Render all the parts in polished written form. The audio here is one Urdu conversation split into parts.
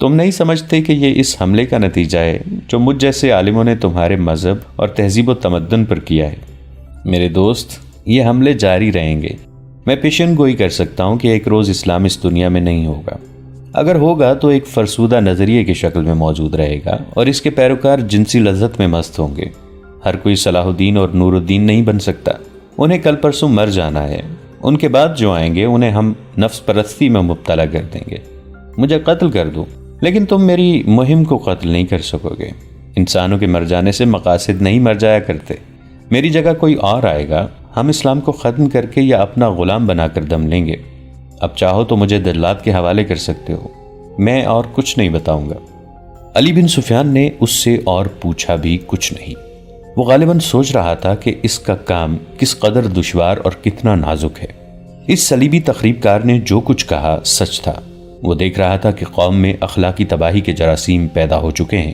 تم نہیں سمجھتے کہ یہ اس حملے کا نتیجہ ہے جو مجھ جیسے عالموں نے تمہارے مذہب اور تہذیب و تمدن پر کیا ہے؟ میرے دوست، یہ حملے جاری رہیں گے۔ میں پیشن گوئی کر سکتا ہوں کہ ایک روز اسلام اس دنیا میں نہیں ہوگا۔ اگر ہوگا تو ایک فرسودہ نظریے کی شکل میں موجود رہے گا اور اس کے پیروکار جنسی لذت میں مست ہوں گے۔ ہر کوئی صلاح الدین اور نور الدین نہیں بن سکتا، انہیں کل پرسوں مر جانا ہے۔ ان کے بعد جو آئیں گے انہیں ہم نفس پرستی میں مبتلا کر دیں گے۔ مجھے قتل کر دو، لیکن تم میری مہم کو قتل نہیں کر سکو گے۔ انسانوں کے مر جانے سے مقاصد نہیں مر جایا کرتے۔ میری جگہ کوئی اور آئے گا، ہم اسلام کو ختم کر کے یا اپنا غلام بنا کر دم لیں گے۔ اب چاہو تو مجھے دلات کے حوالے کر سکتے ہو، میں اور کچھ نہیں بتاؤں گا۔ علی بن سفیان نے اس سے اور پوچھا بھی کچھ نہیں۔ وہ غالباً سوچ رہا تھا کہ اس کا کام کس قدر دشوار اور کتنا نازک ہے۔ اس صلیبی تخریب کار نے جو کچھ کہا سچ تھا۔ وہ دیکھ رہا تھا کہ قوم میں اخلاقی تباہی کے جراثیم پیدا ہو چکے ہیں۔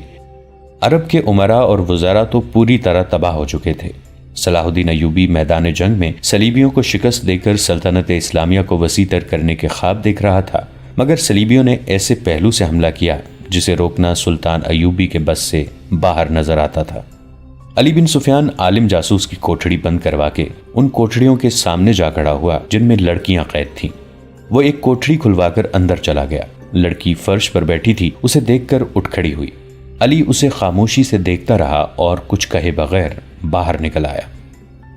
عرب کے امراء اور وزراء تو پوری طرح تباہ ہو چکے تھے۔ صلاح الدین ایوبی میدان جنگ میں صلیبیوں کو شکست دے کر سلطنت اسلامیہ کو وسیع تر کرنے کے خواب دیکھ رہا تھا، مگر صلیبیوں نے ایسے پہلو سے حملہ کیا جسے روکنا سلطان ایوبی کے بس سے باہر نظر آتا تھا۔ علی بن سفیان عالم جاسوس کی کوٹھڑی بند کروا کے ان کوٹھڑیوں کے سامنے جا کھڑا ہوا جن میں لڑکیاں قید تھیں۔ وہ ایک کوٹھڑی کھلوا کر اندر چلا گیا۔ لڑکی فرش پر بیٹھی تھی، اسے دیکھ کر اٹھ کھڑی ہوئی۔ علی اسے خاموشی سے دیکھتا رہا اور کچھ کہے بغیر باہر نکل آیا۔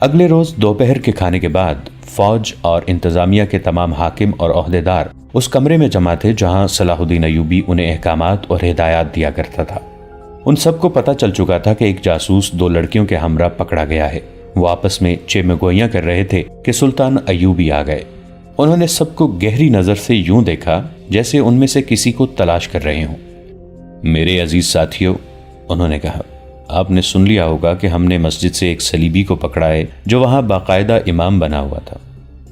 اگلے روز دوپہر کے کھانے کے بعد فوج اور انتظامیہ کے تمام حاکم اور عہدیدار اس کمرے میں جمع تھے جہاں صلاح الدین ایوبی انہیں احکامات اور ہدایات دیا کرتا تھا۔ ان سب کو پتہ چل چکا تھا کہ ایک جاسوس 2 لڑکیوں کے ہمراہ پکڑا گیا ہے۔ وہ آپس میں چیمے گوئیاں کر رہے تھے کہ سلطان ایوبی آ گئے۔ انہوں نے سب کو گہری نظر سے یوں دیکھا جیسے ان میں سے کسی کو تلاش کر رہے ہوں۔ میرے عزیز ساتھیوں، انہوں نے کہا، آپ نے سن لیا ہوگا کہ ہم نے مسجد سے ایک صلیبی کو پکڑا ہے جو وہاں باقاعدہ امام بنا ہوا تھا۔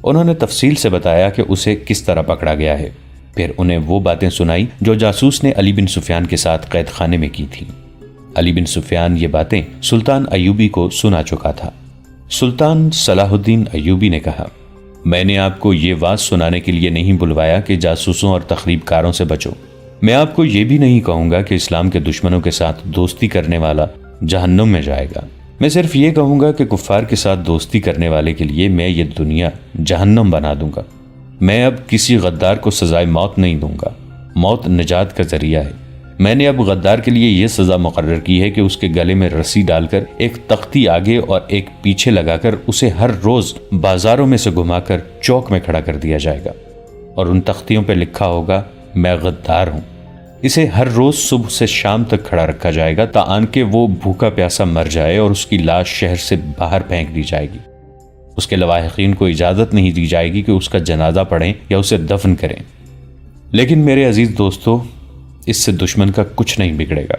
انہوں نے تفصیل سے بتایا کہ اسے کس طرح پکڑا گیا ہے، پھر انہیں وہ باتیں سنائی جو جاسوس نے علی بن سفیان کے ساتھ قید خانے میں کی تھی۔ علی بن سفیان یہ باتیں سلطان ایوبی کو سنا چکا تھا۔ سلطان صلاح الدین ایوبی نے کہا، میں نے آپ کو یہ واز سنانے کے لیے نہیں بلوایا کہ جاسوسوں اور تخریب کاروں سے بچو۔ میں آپ کو یہ بھی نہیں کہوں گا کہ اسلام کے دشمنوں کے ساتھ دوستی کرنے والا جہنم میں جائے گا۔ میں صرف یہ کہوں گا کہ کفار کے ساتھ دوستی کرنے والے کے لیے میں یہ دنیا جہنم بنا دوں گا۔ میں اب کسی غدار کو سزائے موت نہیں دوں گا۔ موت نجات کا ذریعہ ہے۔ میں نے اب غدار کے لیے یہ سزا مقرر کی ہے کہ اس کے گلے میں رسی ڈال کر ایک تختی آگے اور ایک پیچھے لگا کر اسے ہر روز بازاروں میں سے گھما کر چوک میں کھڑا کر دیا جائے گا، اور ان تختیوں پہ لکھا ہوگا، میں غدار ہوں۔ اسے ہر روز صبح سے شام تک کھڑا رکھا جائے گا تاکہ کہ وہ بھوکا پیاسا مر جائے اور اس کی لاش شہر سے باہر پھینک دی جائے گی۔ اس کے لواحقین کو اجازت نہیں دی جائے گی کہ اس کا جنازہ پڑھیں یا اسے دفن کریں۔ لیکن میرے عزیز دوستو، اس سے دشمن کا کچھ نہیں بگڑے گا۔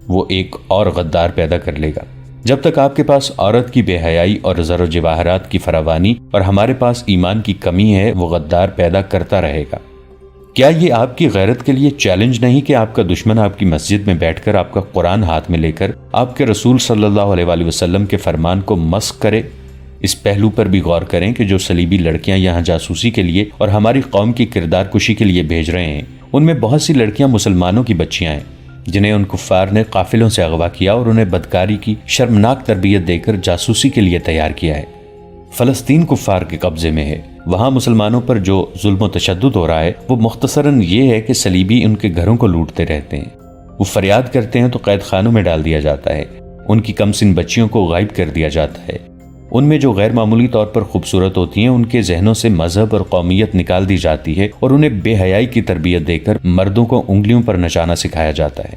وہ ایک اور غدار پیدا کر لے گا۔ جب تک آپ کے پاس عورت کی بے حیائی اور زر و جواہرات کی فراوانی اور ہمارے پاس ایمان کی کمی ہے، وہ غدار پیدا کرتا رہے گا۔ کیا یہ آپ کی غیرت کے لیے چیلنج نہیں کہ آپ کا دشمن آپ کی مسجد میں بیٹھ کر آپ کا قرآن ہاتھ میں لے کر آپ کے رسول صلی اللہ علیہ وآلہ وسلم کے فرمان کو مسخ کرے؟ اس پہلو پر بھی غور کریں کہ جو صلیبی لڑکیاں یہاں جاسوسی کے لیے اور ہماری قوم کی کردار کشی کے لیے بھیج رہے ہیں، ان میں بہت سی لڑکیاں مسلمانوں کی بچیاں ہیں جنہیں ان کفار نے قافلوں سے اغوا کیا اور انہیں بدکاری کی شرمناک تربیت دے کر جاسوسی کے لیے تیار کیا ہے۔ فلسطین کفار کے قبضے میں ہے۔ وہاں مسلمانوں پر جو ظلم و تشدد ہو رہا ہے وہ مختصراً یہ ہے کہ صلیبی ان کے گھروں کو لوٹتے رہتے ہیں۔ وہ فریاد کرتے ہیں تو قید خانوں میں ڈال دیا جاتا ہے۔ ان کی کم سن بچیوں کو غائب کر دیا جاتا ہے۔ ان میں جو غیر معمولی طور پر خوبصورت ہوتی ہیں ان کے ذہنوں سے مذہب اور قومیت نکال دی جاتی ہے اور انہیں بے حیائی کی تربیت دے کر مردوں کو انگلیوں پر نچانا سکھایا جاتا ہے۔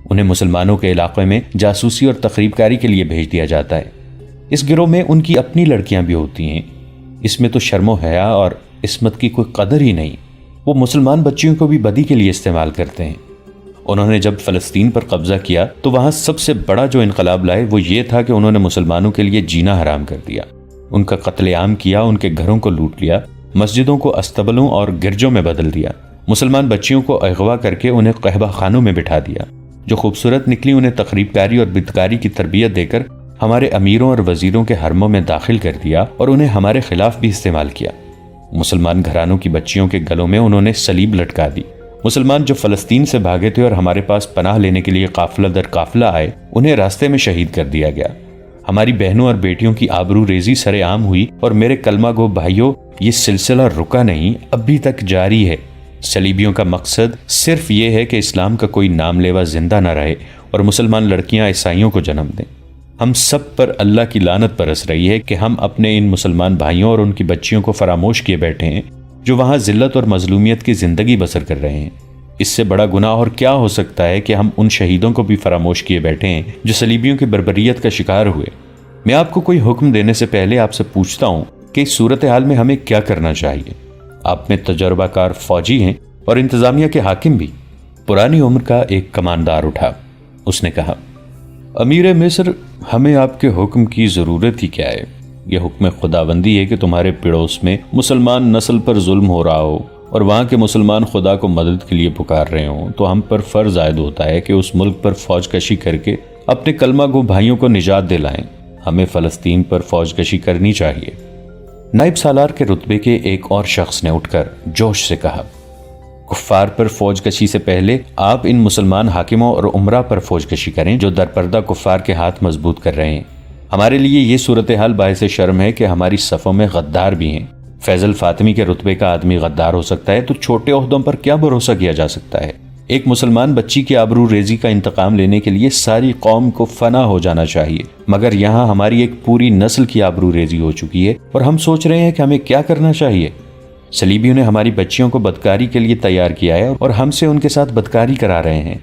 انہیں مسلمانوں کے علاقے میں جاسوسی اور تخریب کاری کے لیے بھیج دیا جاتا ہے۔ اس گروہ میں ان کی اپنی لڑکیاں بھی ہوتی ہیں۔ اس میں تو شرم و حیا اور عصمت کی کوئی قدر ہی نہیں۔ وہ مسلمان بچیوں کو بھی بدی کے لیے استعمال کرتے ہیں۔ انہوں نے جب فلسطین پر قبضہ کیا تو وہاں سب سے بڑا جو انقلاب لائے وہ یہ تھا کہ انہوں نے مسلمانوں کے لیے جینا حرام کر دیا۔ ان کا قتل عام کیا، ان کے گھروں کو لوٹ لیا، مسجدوں کو استبلوں اور گرجوں میں بدل دیا، مسلمان بچیوں کو اغوا کر کے انہیں قہبہ خانوں میں بٹھا دیا۔ جو خوبصورت نکلی انہیں تخریب کاری اور بدکاری کی تربیت دے کر ہمارے امیروں اور وزیروں کے حرموں میں داخل کر دیا اور انہیں ہمارے خلاف بھی استعمال کیا۔ مسلمان گھرانوں کی بچیوں کے گلوں میں انہوں نے صلیب لٹکا دی۔ مسلمان جو فلسطین سے بھاگے تھے اور ہمارے پاس پناہ لینے کے لیے قافلہ در قافلہ آئے، انہیں راستے میں شہید کر دیا گیا۔ ہماری بہنوں اور بیٹیوں کی آبرو ریزی سر عام ہوئی، اور میرے کلمہ گو بھائیوں، یہ سلسلہ رکا نہیں، ابھی تک جاری ہے۔ صلیبیوں کا مقصد صرف یہ ہے کہ اسلام کا کوئی نام لیوا زندہ نہ رہے اور مسلمان لڑکیاں عیسائیوں کو جنم دیں۔ ہم سب پر اللہ کی لعنت برس رہی ہے کہ ہم اپنے ان مسلمان بھائیوں اور ان کی بچیوں کو فراموش کیے بیٹھے ہیں جو وہاں ذلت اور مظلومیت کی زندگی بسر کر رہے ہیں۔ اس سے بڑا گناہ اور کیا ہو سکتا ہے کہ ہم ان شہیدوں کو بھی فراموش کیے بیٹھے ہیں جو صلیبیوں کی بربریت کا شکار ہوئے۔ میں آپ کو کوئی حکم دینے سے پہلے آپ سے پوچھتا ہوں کہ اس صورتحال میں ہمیں کیا کرنا چاہیے؟ آپ میں تجربہ کار فوجی ہیں اور انتظامیہ کے حاکم بھی۔ پرانی عمر کا ایک کماندار اٹھا۔ اس نے کہا، امیر مصر، ہمیں آپ کے حکم کی ضرورت ہی کیا ہے؟ یہ حکم خداوندی ہے کہ تمہارے پڑوس میں مسلمان نسل پر ظلم ہو رہا ہو اور وہاں کے مسلمان خدا کو مدد کے لیے پکار رہے ہوں، تو ہم پر فرض عائد ہوتا ہے کہ اس ملک پر فوج کشی کر کے اپنے کلمہ گو بھائیوں کو نجات دلائیں۔ ہمیں فلسطین پر فوج کشی کرنی چاہیے۔ نائب سالار کے رتبے کے ایک اور شخص نے اٹھ کر جوش سے کہا، کفار پر فوج کشی سے پہلے آپ ان مسلمان حاکموں اور عمرہ پر فوج کشی کریں جو درپردہ کفار کے ہاتھ مضبوط کر رہے ہیں۔ ہمارے لیے یہ صورتحال باعث شرم ہے کہ ہماری صفوں میں غدار بھی ہیں۔ فیضل فاطمی کے رتبے کا آدمی غدار ہو سکتا ہے تو چھوٹے عہدوں پر کیا بھروسہ کیا جا سکتا ہے؟ ایک مسلمان بچی کی آبرو ریزی کا انتقام لینے کے لیے ساری قوم کو فنا ہو جانا چاہیے، مگر یہاں ہماری ایک پوری نسل کی آبرو ریزی ہو چکی ہے اور ہم سوچ رہے ہیں کہ ہمیں کیا کرنا چاہیے۔ صلیبیوں نے ہماری بچیوں کو بدکاری کے لیے تیار کیا ہے اور ہم سے ان کے ساتھ بدکاری کرا رہے ہیں۔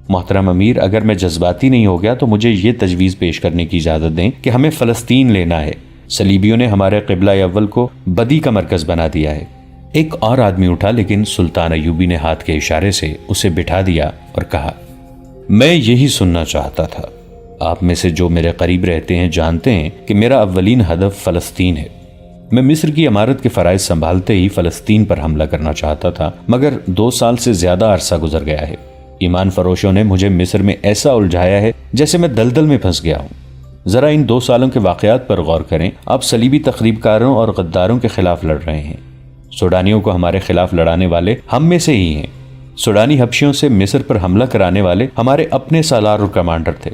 محترم امیر، اگر میں جذباتی نہیں ہو گیا تو مجھے یہ تجویز پیش کرنے کی اجازت دیں کہ ہمیں فلسطین لینا ہے۔ صلیبیوں نے ہمارے قبلہ اول کو بدی کا مرکز بنا دیا ہے۔ ایک اور آدمی اٹھا، لیکن سلطان ایوبی نے ہاتھ کے اشارے سے اسے بٹھا دیا اور کہا، میں یہی سننا چاہتا تھا۔ آپ میں سے جو میرے قریب رہتے ہیں جانتے ہیں کہ میرا اولین ہدف فلسطین ہے۔ میں مصر کی عمارت کے فرائض سنبھالتے ہی فلسطین پر حملہ کرنا چاہتا تھا، مگر 2 سال سے زیادہ عرصہ گزر گیا ہے۔ ایمان فروشوں نے مجھے مصر میں ایسا الجھایا ہے جیسے میں دلدل میں پھنس گیا ہوں۔ ذرا ان 2 سالوں کے واقعات پر غور کریں۔ آپ صلیبی تخریب کاروں اور غداروں کے خلاف لڑ رہے ہیں۔ سوڈانیوں کو ہمارے خلاف لڑانے والے ہم میں سے ہی ہیں۔ سوڈانی حبشیوں سے مصر پر حملہ کرانے والے ہمارے اپنے سالار اور کمانڈر تھے۔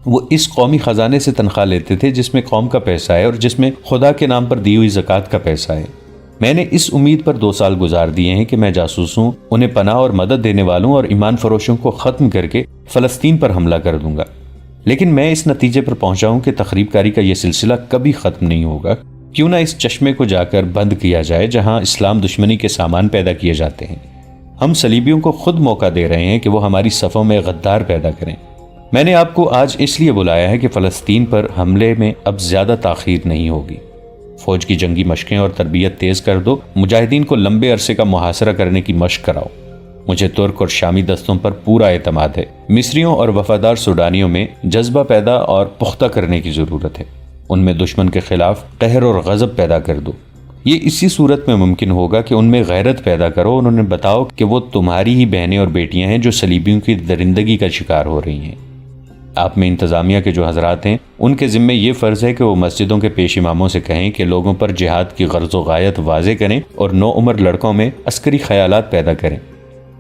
وہ اس قومی خزانے سے تنخواہ لیتے تھے جس میں قوم کا پیسہ ہے اور جس میں خدا کے نام پر دی ہوئی زکوٰۃ کا پیسہ ہے۔ میں نے اس امید پر 2 سال گزار دیے ہیں کہ میں جاسوسوں، انہیں پناہ اور مدد دینے والوں اور ایمان فروشوں کو ختم کر کے فلسطین پر حملہ کر دوں گا، لیکن میں اس نتیجے پر پہنچا ہوں کہ تخریب کاری کا یہ سلسلہ کبھی ختم نہیں ہوگا۔ کیوں نہ اس چشمے کو جا کر بند کیا جائے جہاں اسلام دشمنی کے سامان پیدا کیے جاتے ہیں۔ ہم صلیبیوں کو خود موقع دے رہے ہیں کہ وہ ہماری صفوں میں غدار پیدا کریں۔ میں نے آپ کو آج اس لیے بلایا ہے کہ فلسطین پر حملے میں اب زیادہ تاخیر نہیں ہوگی۔ فوج کی جنگی مشقیں اور تربیت تیز کر دو، مجاہدین کو لمبے عرصے کا محاصرہ کرنے کی مشق کراؤ۔ مجھے ترک اور شامی دستوں پر پورا اعتماد ہے۔ مصریوں اور وفادار سوڈانیوں میں جذبہ پیدا اور پختہ کرنے کی ضرورت ہے۔ ان میں دشمن کے خلاف قہر اور غضب پیدا کر دو۔ یہ اسی صورت میں ممکن ہوگا کہ ان میں غیرت پیدا کرو اور انہیں بتاؤ کہ وہ تمہاری ہی بہنیں اور بیٹیاں ہیں جو صلیبیوں کی درندگی کا شکار ہو رہی ہیں۔ آپ میں انتظامیہ کے جو حضرات ہیں، ان کے ذمے یہ فرض ہے کہ وہ مسجدوں کے پیش اماموں سے کہیں کہ لوگوں پر جہاد کی غرض و غایت واضح کریں اور نو عمر لڑکوں میں عسکری خیالات پیدا کریں۔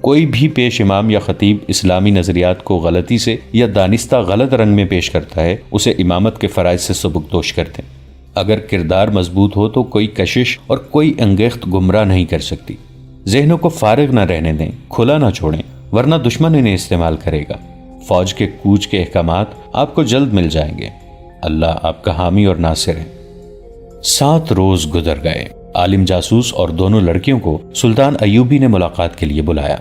کوئی بھی پیش امام یا خطیب اسلامی نظریات کو غلطی سے یا دانستہ غلط رنگ میں پیش کرتا ہے، اسے امامت کے فرائض سے سبکدوش کر دیں۔ اگر کردار مضبوط ہو تو کوئی کشش اور کوئی انگیخت گمراہ نہیں کر سکتی۔ ذہنوں کو فارغ نہ رہنے دیں، کھلا نہ چھوڑیں، ورنہ دشمن انہیں استعمال کرے گا۔ فوج کے کوچ کے احکامات آپ کو جلد مل جائیں گے۔ اللہ آپ کا حامی اور ناصر ہے۔ 7 روز گزر گئے۔ عالم جاسوس اور دونوں لڑکیوں کو سلطان ایوبی نے ملاقات کے لیے بلایا۔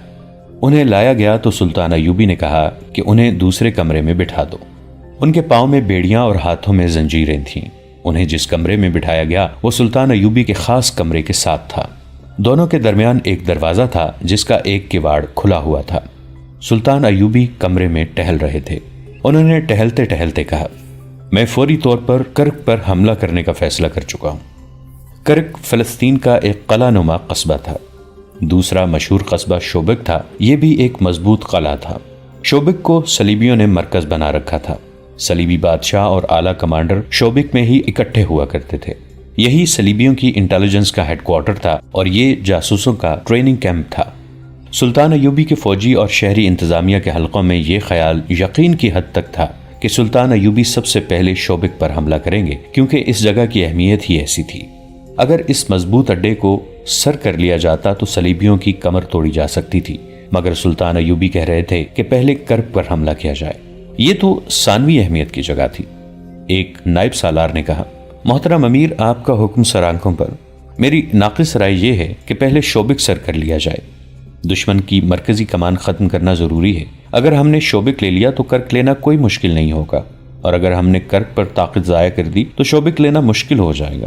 انہیں لایا گیا تو سلطان ایوبی نے کہا کہ انہیں دوسرے کمرے میں بٹھا دو۔ ان کے پاؤں میں بیڑیاں اور ہاتھوں میں زنجیریں تھیں۔ انہیں جس کمرے میں بٹھایا گیا وہ سلطان ایوبی کے خاص کمرے کے ساتھ تھا۔ دونوں کے درمیان ایک دروازہ تھا جس کا ایک کواڑ کھلا ہوا تھا۔ سلطان ایوبی کمرے میں ٹہل رہے تھے۔ انہوں نے ٹہلتے ٹہلتے کہا، میں فوری طور پر کرک پر حملہ کرنے کا فیصلہ کر چکا ہوں۔ کرک فلسطین کا ایک قلعہ نما قصبہ تھا۔ دوسرا مشہور قصبہ شوبک تھا، یہ بھی ایک مضبوط قلعہ تھا۔ شوبک کو صلیبیوں نے مرکز بنا رکھا تھا۔ صلیبی بادشاہ اور اعلیٰ کمانڈر شوبک میں ہی اکٹھے ہوا کرتے تھے۔ یہی صلیبیوں کی انٹیلیجنس کا ہیڈ کوارٹر تھا اور یہ جاسوسوں کا ٹریننگ کیمپ تھا۔ سلطان ایوبی کے فوجی اور شہری انتظامیہ کے حلقوں میں یہ خیال یقین کی حد تک تھا کہ سلطان ایوبی سب سے پہلے شوبک پر حملہ کریں گے، کیونکہ اس جگہ کی اہمیت ہی ایسی تھی۔ اگر اس مضبوط اڈے کو سر کر لیا جاتا تو صلیبیوں کی کمر توڑی جا سکتی تھی، مگر سلطان ایوبی کہہ رہے تھے کہ پہلے کرب پر حملہ کیا جائے۔ یہ تو ثانوی اہمیت کی جگہ تھی۔ ایک نائب سالار نے کہا، محترم امیر، آپ کا حکم سر آنکھوں پر۔ میری ناقص رائے یہ ہے کہ پہلے شوبک سر کر لیا جائے۔ دشمن کی مرکزی کمان ختم کرنا ضروری ہے۔ اگر ہم نے شوبک لے لیا تو کرک لینا کوئی مشکل نہیں ہوگا، اور اگر ہم نے کرک پر طاقت ضائع کر دی تو شوبک لینا مشکل ہو جائے گا۔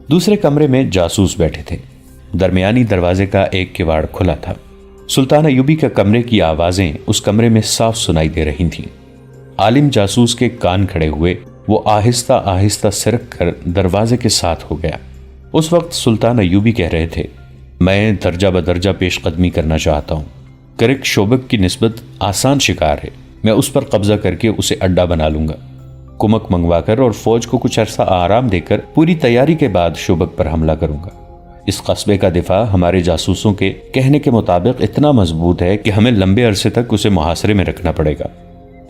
دوسرے کمرے میں جاسوس بیٹھے تھے۔ درمیانی دروازے کا ایک کواڑ کھلا تھا۔ سلطان ایوبی کے کمرے کی آوازیں اس کمرے میں صاف سنائی دے رہی تھیں۔ عالم جاسوس کے کان کھڑے ہوئے، وہ آہستہ آہستہ سرک کر دروازے کے ساتھ ہو گیا۔ اس وقت سلطان ایوبی کہہ رہے تھے، میں درجہ بدرجہ پیش قدمی کرنا چاہتا ہوں۔ کرک شوبک کی نسبت آسان شکار ہے، میں اس پر قبضہ کر کے اسے اڈا بنا لوں گا۔ کمک منگوا کر اور فوج کو کچھ عرصہ آرام دے کر پوری تیاری کے بعد شوبک پر حملہ کروں گا۔ اس قصبے کا دفاع ہمارے جاسوسوں کے کہنے کے مطابق اتنا مضبوط ہے کہ ہمیں لمبے عرصے تک اسے محاصرے میں رکھنا پڑے گا۔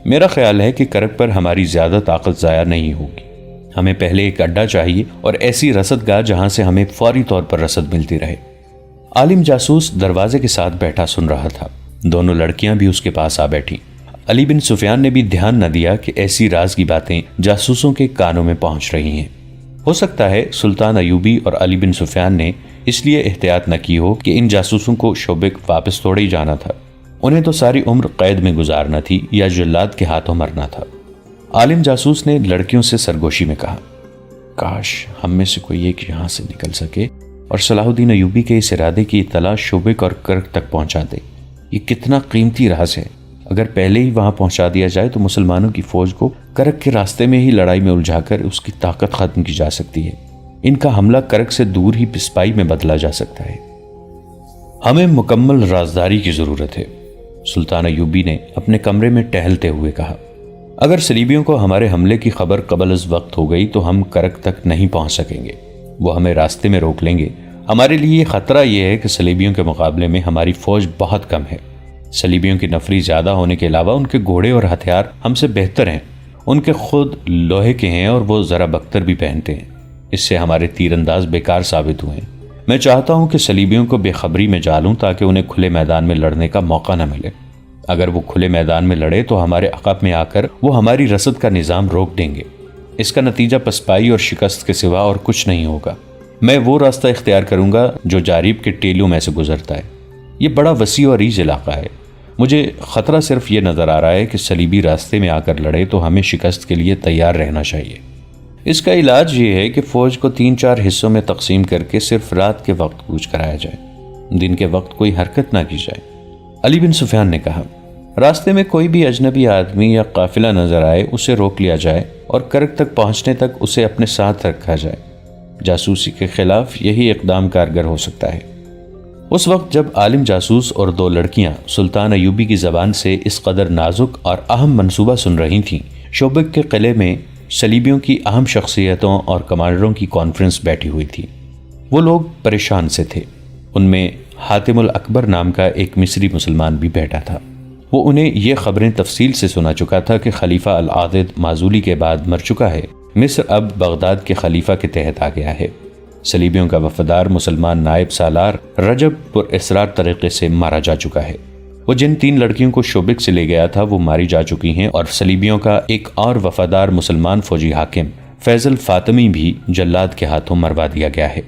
میرا خیال ہے کہ کرک پر ہماری زیادہ طاقت ضائع نہیں ہوگی۔ ہمیں پہلے ایک اڈا چاہیے اور ایسی رسد گاہ جہاں سے ہمیں فوری طور پر رسد ملتی رہے۔ عالم جاسوس دروازے کے ساتھ بیٹھا سن رہا تھا۔ دونوں لڑکیاں بھی اس کے پاس آ بیٹھی۔ علی بن سفیان نے بھی دھیان نہ دیا کہ ایسی راز کی باتیں جاسوسوں کے کانوں میں پہنچ رہی ہیں۔ ہو سکتا ہے سلطان ایوبی اور علی بن سفیان نے اس لیے احتیاط نہ کی ہو کہ ان جاسوسوں کو شوبک واپس توڑے ہی جانا تھا۔ انہیں تو ساری عمر قید میں گزارنا تھی یا جلاد کے ہاتھوں مرنا تھا۔ عالم جاسوس نے لڑکیوں سے سرگوشی میں کہا، کاش ہم میں سے کوئی ایک یہاں سے نکل سکے اور صلاح الدین ایوبی کے اس ارادے کی اطلاع شوبک اور کرک تک پہنچا دے۔ یہ کتنا قیمتی راز ہے۔ اگر پہلے ہی وہاں پہنچا دیا جائے تو مسلمانوں کی فوج کو کرک کے راستے میں ہی لڑائی میں الجھا کر اس کی طاقت ختم کی جا سکتی ہے۔ ان کا حملہ کرک سے دور ہی پسپائی میں بدلا جا سکتا ہے۔ ہمیں مکمل رازداری کی ضرورت ہے، سلطان ایوبی نے اپنے کمرے میں ٹہلتے ہوئے کہا۔ اگر صلیبیوں کو ہمارے حملے کی خبر قبل از وقت ہو گئی تو ہم کرک تک نہیں پہنچ سکیں گے، وہ ہمیں راستے میں روک لیں گے۔ ہمارے لیے خطرہ یہ ہے کہ صلیبیوں کے مقابلے میں ہماری فوج بہت کم ہے۔ صلیبیوں کی نفری زیادہ ہونے کے علاوہ ان کے گھوڑے اور ہتھیار ہم سے بہتر ہیں۔ ان کے خود لوہے کے ہیں اور وہ ذرا بختر بھی پہنتے ہیں۔ اس سے ہمارے تیر انداز بیکار ثابت ہوئے ہیں۔ میں چاہتا ہوں کہ صلیبیوں کو بے خبری میں ڈالوں تاکہ انہیں کھلے میدان میں لڑنے کا موقع نہ ملے۔ اگر وہ کھلے میدان میں لڑے تو ہمارے عقب میں آ کر وہ ہماری رسد کا نظام روک دیں گے۔ اس کا نتیجہ پسپائی اور شکست کے سوا اور کچھ نہیں ہوگا۔ میں وہ راستہ اختیار کروں گا جو جاریب کے ٹیلوں میں سے گزرتا ہے۔ یہ بڑا وسیع اور ریج علاقہ ہے۔ مجھے خطرہ صرف یہ نظر آ رہا ہے کہ صلیبی راستے میں آ کر لڑے تو ہمیں شکست کے لیے تیار رہنا چاہیے۔ اس کا علاج یہ ہے کہ فوج کو 3-4 حصوں میں تقسیم کر کے صرف رات کے وقت کوچ کرایا جائے، دن کے وقت کوئی حرکت نہ کی جائے۔ علی بن سفیان نے کہا، راستے میں کوئی بھی اجنبی آدمی یا قافلہ نظر آئے اسے روک لیا جائے اور کرک تک پہنچنے تک اسے اپنے ساتھ رکھا جائے۔ جاسوسی کے خلاف یہی اقدام کارگر ہو سکتا ہے۔ اس وقت جب عالم جاسوس اور 2 لڑکیاں سلطان ایوبی کی زبان سے اس قدر نازک اور اہم منصوبہ سن رہی تھیں، شوبک کے قلعے میں صلیبیوں کی اہم شخصیتوں اور کمانڈروں کی کانفرنس بیٹھی ہوئی تھی۔ وہ لوگ پریشان سے تھے۔ ان میں حاتم الاکبر نام کا ایک مصری مسلمان بھی بیٹھا تھا۔ وہ انہیں یہ خبریں تفصیل سے سنا چکا تھا کہ خلیفہ العاضد معزولی کے بعد مر چکا ہے۔ مصر اب بغداد کے خلیفہ کے تحت آ گیا ہے۔ صلیبیوں کا وفادار مسلمان نائب سالار رجب پر اسرار طریقے سے مارا جا چکا ہے۔ وہ جن 3 لڑکیوں کو شوبک سے لے گیا تھا وہ ماری جا چکی ہیں، اور صلیبیوں کا ایک اور وفادار مسلمان فوجی حاکم فیضل فاطمی بھی جلاد کے ہاتھوں مروا دیا گیا ہے۔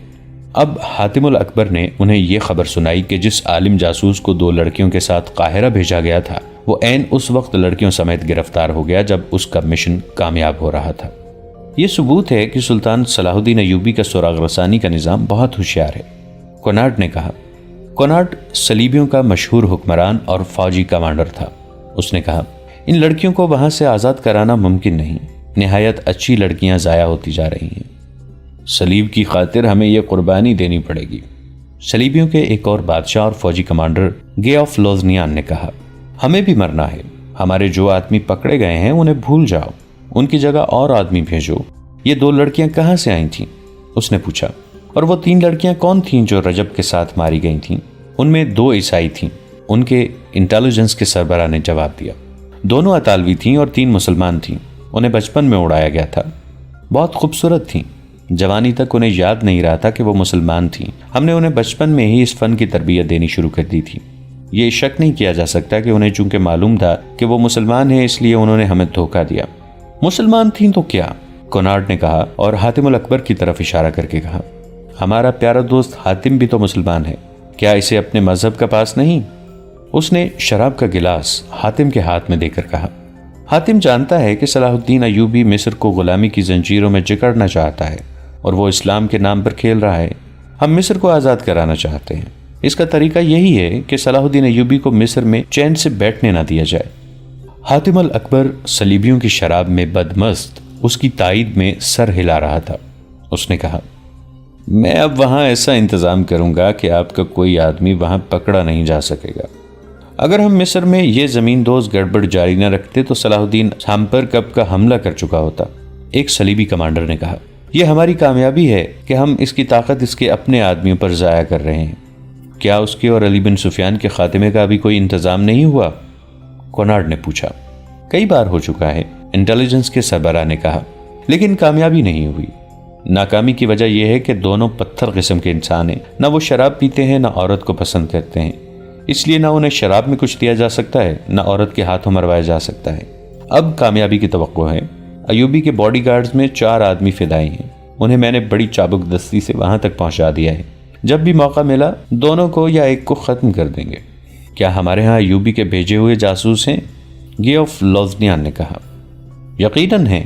اب حاتم الاکبر نے انہیں یہ خبر سنائی کہ جس عالم جاسوس کو 2 لڑکیوں کے ساتھ قاہرہ بھیجا گیا تھا وہ عین اس وقت لڑکیوں سمیت گرفتار ہو گیا جب اس کا مشن کامیاب ہو رہا تھا۔ یہ ثبوت ہے کہ سلطان صلاح الدین ایوبی کا سراغ رسانی کا نظام بہت ہوشیار ہے، کونارڈ نے کہا۔ کونارڈ صلیبیوں کا مشہور حکمران اور فوجی کمانڈر تھا۔ اس نے کہا، ان لڑکیوں کو وہاں سے آزاد کرانا ممکن نہیں، نہایت اچھی لڑکیاں ضائع ہوتی جا رہی ہیں۔ صلیب کی خاطر ہمیں یہ قربانی دینی پڑے گی۔ صلیبیوں کے ایک اور بادشاہ اور فوجی کمانڈر گے آف لوزنیان نے کہا، ہمیں بھی مرنا ہے۔ ہمارے جو آدمی پکڑے گئے ہیں انہیں بھول جاؤ، ان کی جگہ اور آدمی بھیجو۔ یہ 2 لڑکیاں کہاں سے آئی تھیں؟ اس نے پوچھا۔ اور وہ 3 لڑکیاں کون تھیں جو رجب کے ساتھ ماری گئی تھیں؟ ان میں 2 عیسائی تھیں۔ ان کے انٹیلیجنس کے سربراہ نے جواب دیا۔ دونوں اطالوی تھیں اور 3 مسلمان تھیں۔ انہیں بچپن میں اڑایا گیا تھا۔ بہت خوبصورت تھیں۔ جوانی تک انہیں یاد نہیں رہا تھا کہ وہ مسلمان تھیں۔ ہم نے انہیں بچپن میں ہی اس فن کی تربیت دینی شروع کر دی تھی۔ یہ شک نہیں کیا جا سکتا کہ انہیں چونکہ معلوم تھا کہ وہ مسلمان ہیں، اس لیے انہوں نے ہمیں دھوکہ دیا۔ مسلمان تھیں تو کیا؟ کونارڈ نے کہا اور حاتم الاکبر کی طرف اشارہ کر کے کہا، ہمارا پیارا دوست حاتم بھی تو مسلمان ہے، کیا اسے اپنے مذہب کا پاس نہیں؟ اس نے شراب کا گلاس حاتم کے ہاتھ میں دے کر کہا، حاتم جانتا ہے کہ صلاح الدین ایوبی مصر کو غلامی کی زنجیروں میں جکڑنا چاہتا ہے اور وہ اسلام کے نام پر کھیل رہا ہے۔ ہم مصر کو آزاد کرانا چاہتے ہیں۔ اس کا طریقہ یہی ہے کہ صلاح الدین ایوبی کو مصر میں چین سے بیٹھنے نہ دیا جائے۔ حاتم الاکبر صلیبیوں کی شراب میں بدمست اس کی تائید میں سر ہلا رہا تھا۔ اس نے کہا، میں اب وہاں ایسا انتظام کروں گا کہ آپ کا کوئی آدمی وہاں پکڑا نہیں جا سکے گا۔ اگر ہم مصر میں یہ زمین دوز گڑبڑ جاری نہ رکھتے تو صلاح الدین ہم پر کب کا حملہ کر چکا ہوتا۔ ایک صلیبی کمانڈر نے کہا، یہ ہماری کامیابی ہے کہ ہم اس کی طاقت اس کے اپنے آدمیوں پر ضائع کر رہے ہیں۔ کیا اس کے اور علی بن سفیان کے خاتمے کا ابھی کوئی انتظام نہیں ہوا؟ کونارڈ نے پوچھا۔ کئی بار ہو چکا ہے، انٹیلیجنس کے سربراہ نے کہا، لیکن کامیابی نہیں ہوئی۔ ناکامی کی وجہ یہ ہے کہ دونوں پتھر قسم کے انسان ہیں، نہ وہ شراب پیتے ہیں نہ عورت کو پسند کرتے ہیں، اس لیے نہ انہیں شراب میں کچھ دیا جا سکتا ہے نہ عورت کے ہاتھوں مروایا جا سکتا ہے۔ اب کامیابی کی توقع ہے۔ ایوبی کے باڈی گارڈز میں 4 آدمی فدائی ہیں، انہیں میں نے بڑی چابک دستی سے وہاں تک پہنچا دیا ہے۔ جب بھی موقع ملا دونوں کو یا ایک کو ختم کر دیں گے۔ کیا ہمارے ہاں ایوبی کے بھیجے ہوئے جاسوس ہیں؟ گیوف لوزنیان نے کہا۔ یقیناً ہیں،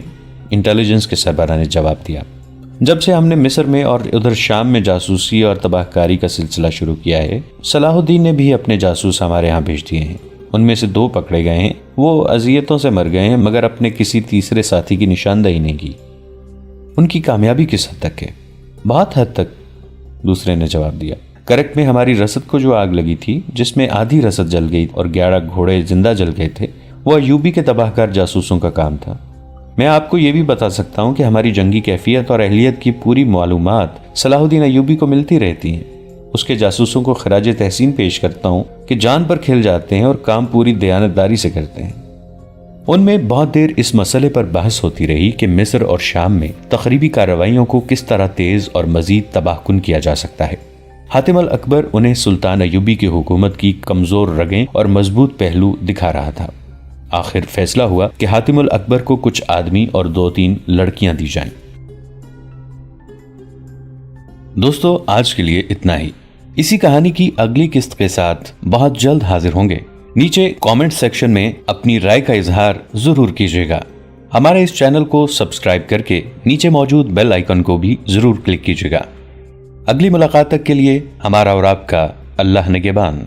انٹیلیجنس کے سربراہ نے جواب دیا۔ جب سے ہم نے مصر میں اور ادھر شام میں جاسوسی اور تباہ کاری کا سلسلہ شروع کیا ہے، صلاح الدین نے بھی اپنے جاسوس ہمارے ہاں بھیج دیے ہیں۔ ان میں سے 2 پکڑے گئے ہیں، وہ اذیتوں سے مر گئے ہیں مگر اپنے کسی تیسرے ساتھی کی نشاندہی نہیں کی۔ ان کی کامیابی کس حد تک ہے؟ بہت حد تک، دوسرے نے جواب دیا۔ کرک میں ہماری رسد کو جو آگ لگی تھی، جس میں آدھی رسد جل گئی اور 11 گھوڑے زندہ جل گئے تھے، وہ ایوبی کے تباہ کار جاسوسوں کا کام تھا۔ میں آپ کو یہ بھی بتا سکتا ہوں کہ ہماری جنگی کیفیت اور اہلیت کی پوری معلومات صلاح الدین ایوبی کو ملتی رہتی ہیں۔ اس کے جاسوسوں کو خراج تحسین پیش کرتا ہوں کہ جان پر کھیل جاتے ہیں اور کام پوری دیانتداری سے کرتے ہیں۔ ان میں بہت دیر اس مسئلے پر بحث ہوتی رہی کہ مصر اور شام میں تخریبی کارروائیوں کو کس طرح تیز اور مزید تباہ کن کیا جا سکتا ہے۔ حاتم الاکبر انہیں سلطان ایوبی کی حکومت کی کمزور رگیں اور مضبوط پہلو دکھا رہا تھا۔ آخر فیصلہ ہوا کہ حاتم الاکبر کو کچھ آدمی اور 2-3 لڑکیاں دی جائیں۔ دوستو، آج کے لیے اتنا ہی۔ اسی کہانی کی اگلی قسط کے ساتھ بہت جلد حاضر ہوں گے۔ نیچے کامنٹ سیکشن میں اپنی رائے کا اظہار ضرور کیجیے گا۔ ہمارے اس چینل کو سبسکرائب کر کے نیچے موجود بیل آئیکن کو بھی ضرور کلک کیجیے گا۔ اگلی ملاقات تک کے لیے ہمارا اور آپ کا اللہ نگہبان۔